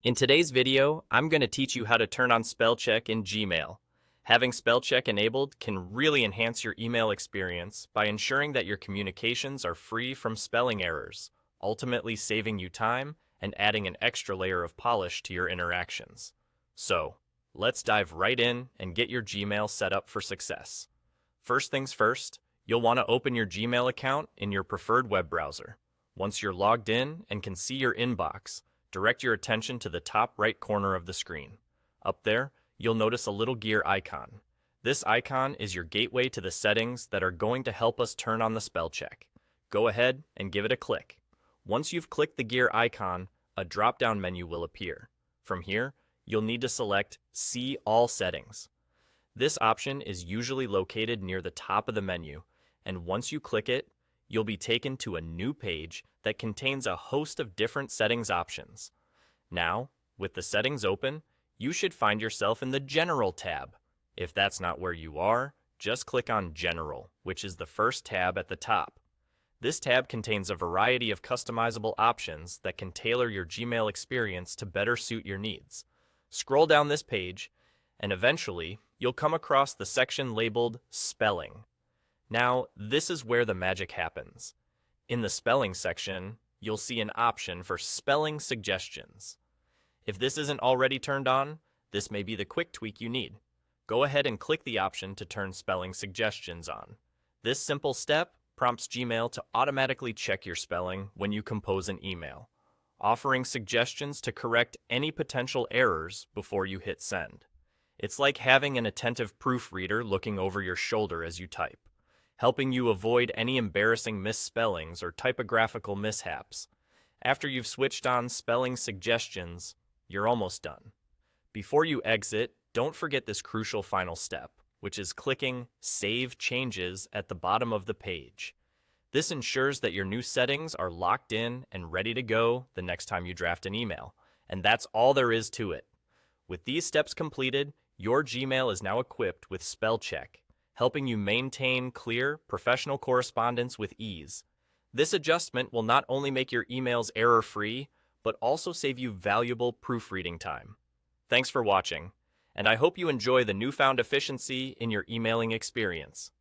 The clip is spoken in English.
In today's video, I'm going to teach you how to turn on spell check in Gmail. Having spell check enabled can really enhance your email experience by ensuring that your communications are free from spelling errors, ultimately saving you time and adding an extra layer of polish to your interactions. So, let's dive right in and get your Gmail set up for success. First things first, you'll want to open your Gmail account in your preferred web browser. Once you're logged in and can see your inbox, direct your attention to the top right corner of the screen. Up there, you'll notice a little gear icon. This icon is your gateway to the settings that are going to help us turn on the spell check. Go ahead and give it a click. Once you've clicked the gear icon, a drop-down menu will appear. From here, you'll need to select See All Settings. This option is usually located near the top of the menu, and once you click it, you'll be taken to a new page that contains a host of different settings options. Now, with the settings open, you should find yourself in the General tab. If that's not where you are, just click on General, which is the first tab at the top. This tab contains a variety of customizable options that can tailor your Gmail experience to better suit your needs. Scroll down this page, and eventually, you'll come across the section labeled Spelling. Now, this is where the magic happens. In the spelling section, you'll see an option for spelling suggestions. If this isn't already turned on, this may be the quick tweak you need. Go ahead and click the option to turn spelling suggestions on. This simple step prompts Gmail to automatically check your spelling when you compose an email, offering suggestions to correct any potential errors before you hit send. It's like having an attentive proofreader looking over your shoulder as you type, helping you avoid any embarrassing misspellings or typographical mishaps. After you've switched on spelling suggestions, you're almost done. Before you exit, don't forget this crucial final step, which is clicking Save Changes at the bottom of the page. This ensures that your new settings are locked in and ready to go the next time you draft an email. And that's all there is to it. With these steps completed, your Gmail is now equipped with spell check, helping you maintain clear, professional correspondence with ease. This adjustment will not only make your emails error-free, but also save you valuable proofreading time. Thanks for watching, and I hope you enjoy the newfound efficiency in your emailing experience.